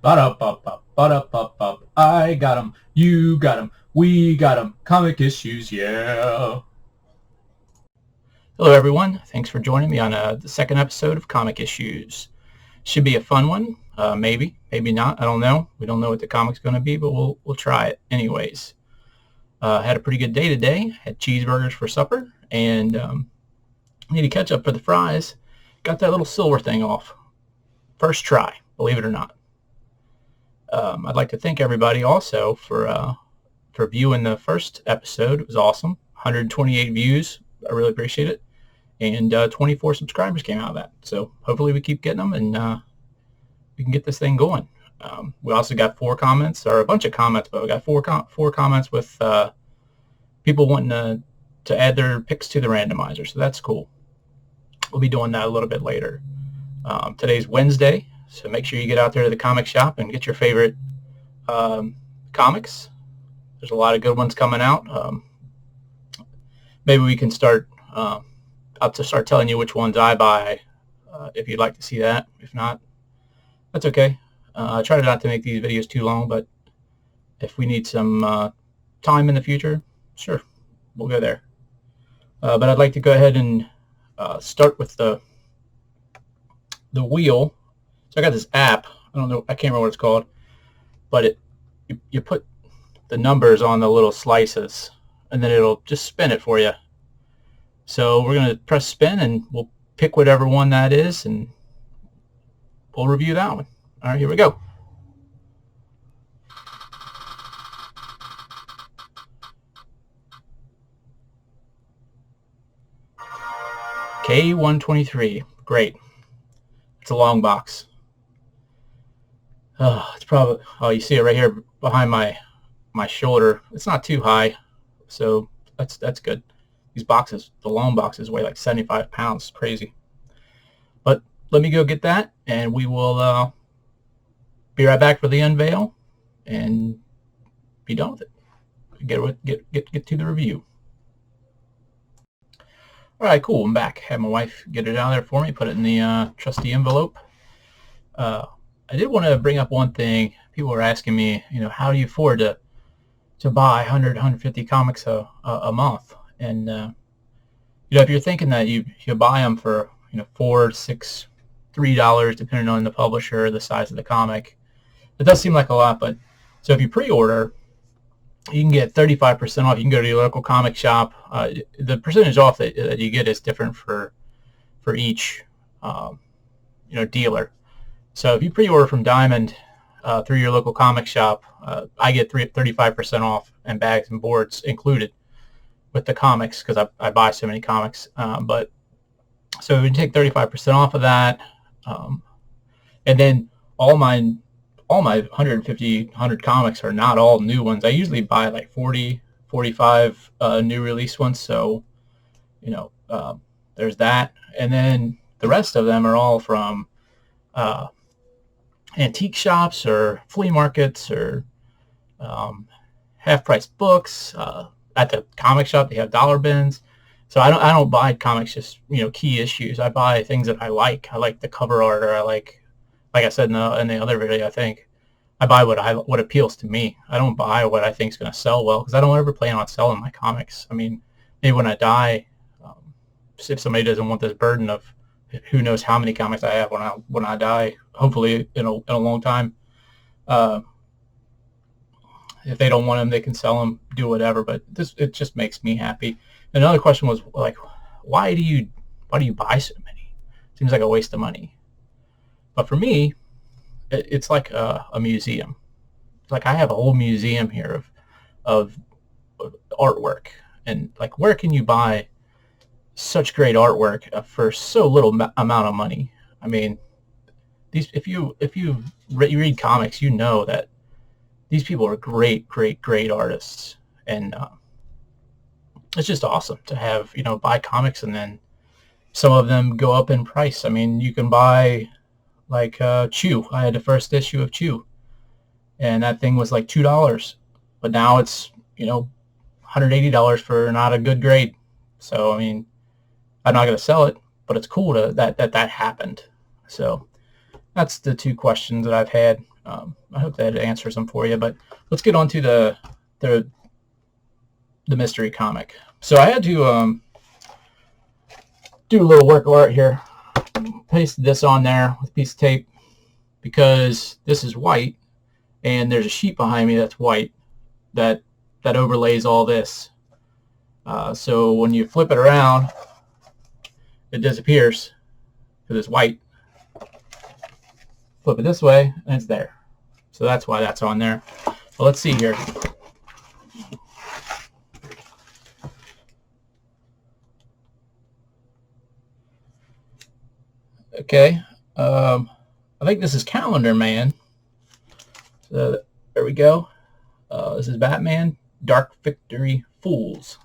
Ba-da-ba-ba, ba-da-ba-ba. I got 'em, you got 'em, we got 'em. Comic issues, yeah. Hello, everyone. Thanks for joining me on the second episode of Comic Issues. Should be a fun one. Maybe, maybe not. I don't know. We don't know what the comic's going to be, but we'll try it anyways. Had a pretty good day today. Had cheeseburgers for supper, and need to catch up for the fries. Got that little silver thing off. First try, believe it or not. I'd like to thank everybody also for viewing the first episode. It was awesome. 128 views. I really appreciate it. And 24 subscribers came out of that. So hopefully we keep getting them, and we can get this thing going. We also got 4 comments, or a bunch of comments, but we got four comments with people wanting to add their picks to the randomizer. So that's cool. We'll be doing that a little bit later. Today's Wednesday, so make sure you get out there to the comic shop and get your favorite comics. There's a lot of good ones coming out. Maybe we can start. I'll to start telling you which ones I buy if you'd like to see that. If not, that's okay. I try not to make these videos too long, but if we need some time in the future, sure, we'll go there. But I'd like to go ahead and start with the wheel. So I got this app. I don't know. I can't remember what it's called, but you put the numbers on the little slices, and then it'll just spin it for you. So we're going to press spin, and we'll pick whatever one that is, and we'll review that one. All right, here we go. K123. Great. It's a long box. Oh, it's probably, oh, you see it right here behind my shoulder. It's not too high, so that's good. These boxes, the long boxes, weigh like 75 pounds. It's crazy. But let me go get that, and we will be right back for the unveil and be done with it. Get to the review. All right, cool. I'm back. Had my wife get it out there for me, put it in the trusty envelope. I did want to bring up one thing. People were asking me, how do you afford to buy 100, 150 comics a month? And if you're thinking that you buy them for $4, $6, $3, depending on the publisher, the size of the comic, it does seem like a lot. But so if you pre-order, you can get 35% off. You can go to your local comic shop. The percentage off that you get is different for each dealer. So if you pre-order from Diamond through your local comic shop, I get 35% off, and bags and boards included with the comics, because I buy so many comics. But so we take 35% off of that, and then all my 100 comics are not all new ones. I usually buy like 40, 45 new release ones. So there's that, and then the rest of them are all from antique shops or flea markets or half-price books. At the comic shop, they have dollar bins. So I don't buy comics just key issues. I buy things that I like. I like the cover art, or I like I said in the other video, I think I buy what appeals to me. I don't buy what I think is going to sell well, because I don't ever plan on selling my comics. I mean, maybe when I die, if somebody doesn't want this burden of who knows how many comics I have when I die, hopefully in a long time. If they don't want them, they can sell them, do whatever. But it just makes me happy. Another question was like, why do you buy so many? Seems like a waste of money. But for me, it's like a museum. It's like I have a whole museum here of artwork, and like, where can you buy such great artwork for so little amount of money? I mean, if you read comics, you know that these people are great artists, and it's just awesome to have buy comics, and then some of them go up in price. I mean, you can buy like Chew. I had the first issue of Chew, and that thing was like $2, but now it's $180 for not a good grade. So I mean, I'm not going to sell it, but it's cool that happened. So that's the two questions that I've had. I hope that answers them for you. But let's get on to the mystery comic. So I had to do a little work of art here. Pasted this on there with a piece of tape because this is white, and there's a sheet behind me that's white that overlays all this. So when you flip it around, it disappears because it's white. Flip it this way, and it's there. So that's why that's on there. Well, let's see here. Okay, I think this is Calendar Man. So there we go. This is Batman, Dark Victory Fools.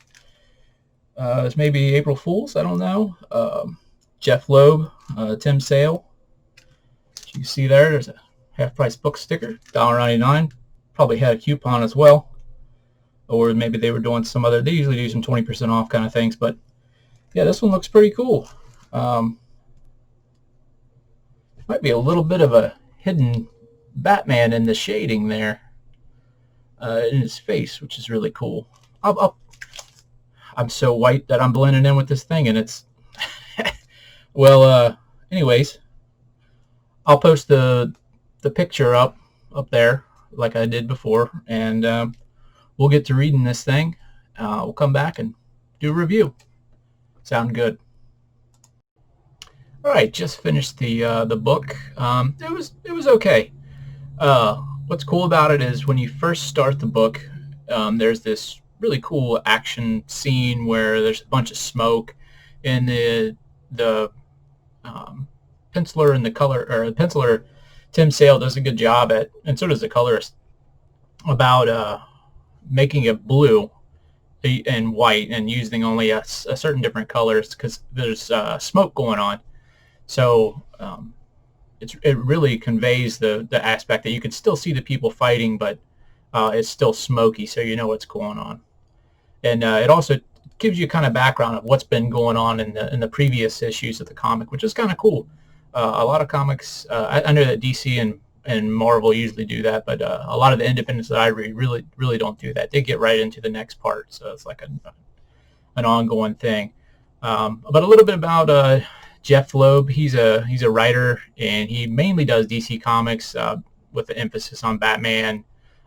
This may be April Fools, I don't know. Jeff Loeb, Tim Sale. You see there's a half-price book sticker, $1.99. Probably had a coupon as well. Or maybe they were doing some other, they usually do some 20% off kind of things. But yeah, this one looks pretty cool. Might be a little bit of a hidden Batman in the shading there in his face, which is really cool. I'm so white that I'm blending in with this thing, and it's well. Anyways, I'll post the picture up there like I did before, and we'll get to reading this thing. We'll come back and do a review. Sound good? All right, just finished the book. It was okay. What's cool about it is when you first start the book, there's this really cool action scene where there's a bunch of smoke, and the penciler and the penciler Tim Sale does a good job at, and so does the colorist, about making it blue and white and using only a certain different colors because there's smoke going on. So it really conveys the aspect that you can still see the people fighting, but it's still smoky, so you know what's going on. And it also gives you kind of background of what's been going on in the previous issues of the comic, which is kind of cool. A lot of comics, I know that DC and Marvel usually do that, but a lot of the independents that I read really don't do that. They get right into the next part, so it's like an ongoing thing. But a little bit about Jeff Loeb. He's a writer, and he mainly does DC Comics with the emphasis on Batman,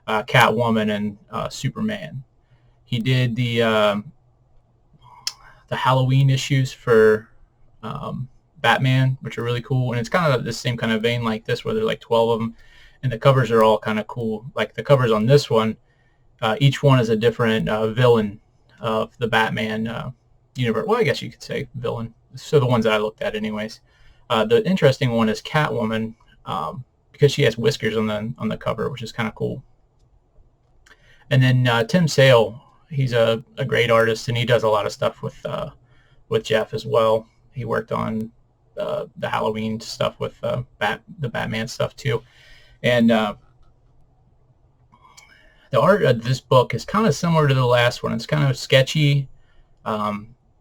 Catwoman, and Superman. He did the Halloween issues for Batman, which are really cool, and it's kind of the same kind of vein like this, where there's like 12 of them, and the covers are all kind of cool. Like the covers on this one, each one is a different villain of the Batman universe. Well, I guess you could say villain. So the ones that I looked at anyways. The interesting one is Catwoman, because she has whiskers on the cover, which is kind of cool. And then Tim Sale, he's a great artist, and he does a lot of stuff with Jeff as well. He worked on the Halloween stuff with the Batman stuff too. And the art of this book is kind of similar to the last one. It's kind of sketchy.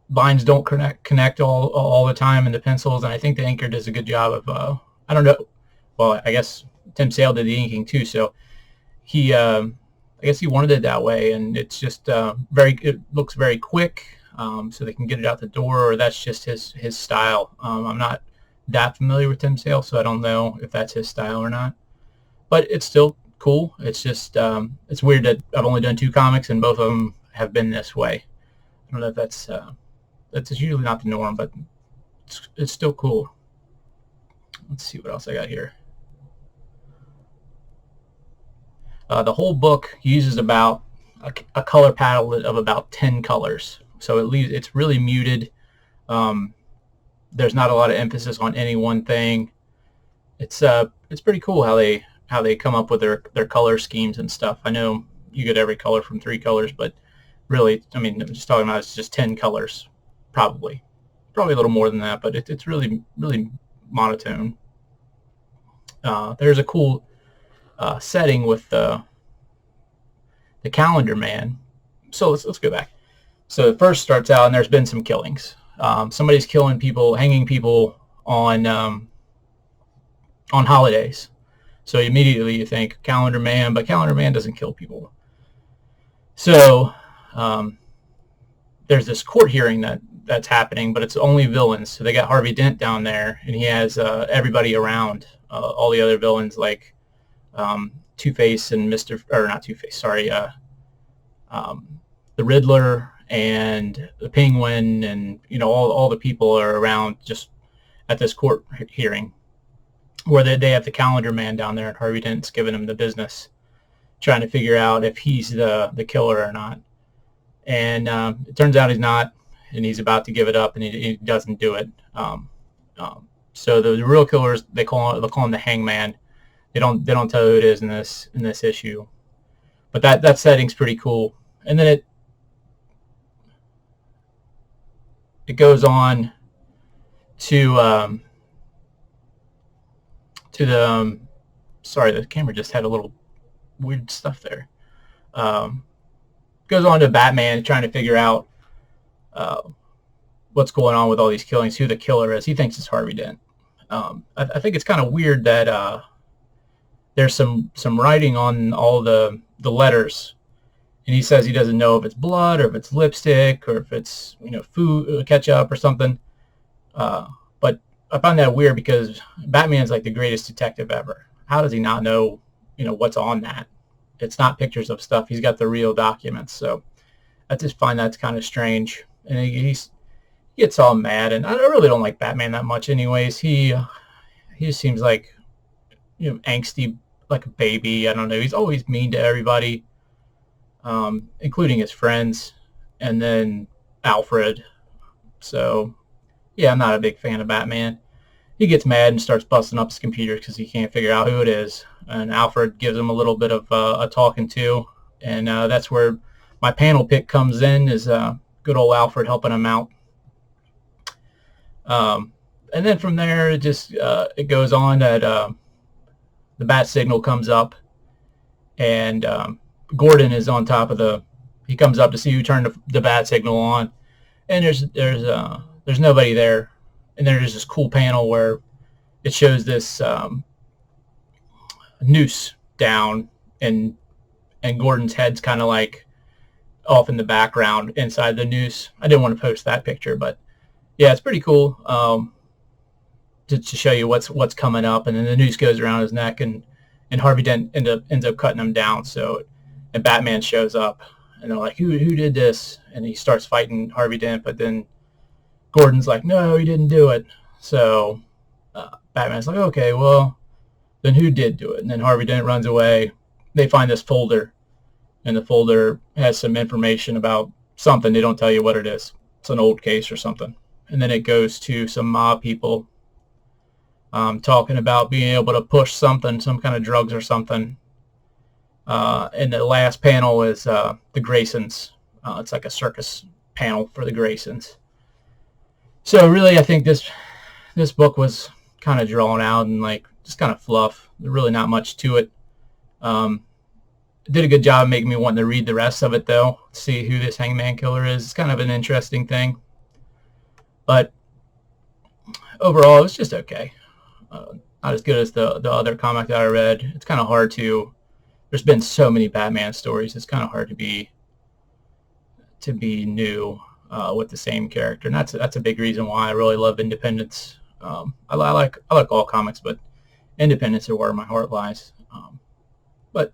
Lines don't connect all the time in the pencils, and I think the inker does a good job of I don't know. Well, I guess Tim Sale did the inking too, so he I guess he wanted it that way, and it's just it looks very quick, so they can get it out the door, or that's just his style. I'm not that familiar with Tim Sale, so I don't know if that's his style or not, but it's still cool. It's just it's weird that I've only done 2 comics and both of them have been this way. I don't know if that's usually not the norm, but it's still cool. Let's see what else I got here. The whole book uses about a color palette of about 10 colors, so it's really muted. There's not a lot of emphasis on any one thing. It's pretty cool how they come up with their color schemes and stuff. I know you get every color from 3 colors, but really, I mean, I'm just talking about it's just 10 colors, probably a little more than that, but it's really monotone. There's a cool setting with the Calendar Man. So let's go back. So it first starts out, and there's been some killings. Somebody's killing people, hanging people on holidays. So immediately you think Calendar Man, but Calendar Man doesn't kill people. So there's this court hearing that's happening, but it's only villains. So they got Harvey Dent down there, and he has everybody around, all the other villains like Two-Face and not Two-Face, sorry, the Riddler and the Penguin, and all the people are around just at this court hearing where they have the Calendar Man down there, and Harvey Dent's giving him the business, trying to figure out if he's the killer or not. And it turns out he's not, and he's about to give it up, and he doesn't do it. So the real killers, they call him the Hangman. They don't tell who it is in this issue, but that setting's pretty cool. And then it goes on to the sorry, the camera just had a little weird stuff there. Goes on to Batman trying to figure out what's going on with all these killings, who the killer is. He thinks it's Harvey Dent. I think it's kind of weird that there's some writing on all the letters, and he says he doesn't know if it's blood or if it's lipstick or if it's food, ketchup or something. But I find that weird because Batman's like the greatest detective ever. How does he not know what's on that? It's not pictures of stuff. He's got the real documents. So I just find that's kind of strange. And he gets all mad, and I really don't like Batman that much anyways. He just seems like angsty, like a baby. I don't know. He's always mean to everybody, including his friends, and then Alfred. So yeah, I'm not a big fan of Batman. He gets mad and starts busting up his computer because he can't figure out who it is. And Alfred gives him a little bit of a talking to, and that's where my panel pick comes in, is good old Alfred helping him out. And then from there, it goes on that the bat signal comes up, and Gordon is on top of he comes up to see who turned the bat signal on, and there's nobody there. And then there's this cool panel where it shows this noose down, and Gordon's head's kind of like off in the background inside the noose. I didn't want to post that picture, but yeah, it's pretty cool to show you what's coming up. And then the noose goes around his neck, and Harvey Dent ends up cutting him down. So, and Batman shows up, and they're like, who did this? And he starts fighting Harvey Dent, but then Gordon's like, no, he didn't do it. So Batman's like, okay, well, then who did do it? And then Harvey Dent runs away. They find this folder, and the folder has some information about something. They don't tell you what it is. It's an old case or something. And then it goes to some mob people talking about being able to push something, some kind of drugs or something. And the last panel is the Graysons. It's like a circus panel for the Graysons. So really, I think this book was kind of drawn out and like just kind of fluff. There's really not much to it. Did a good job of making me want to read the rest of it, though, to see who this Hangman Killer is. It's kind of an interesting thing. But overall, it's just okay. Not as good as the other comic that I read. It's kind of hard to... There's been so many Batman stories. It's kind of hard to be new with the same character. And that's a big reason why I really love Independence. I like all comics, but Independence is where my heart lies. But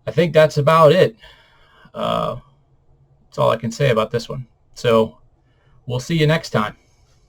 I think that's about it. That's all I can say about this one. So we'll see you next time.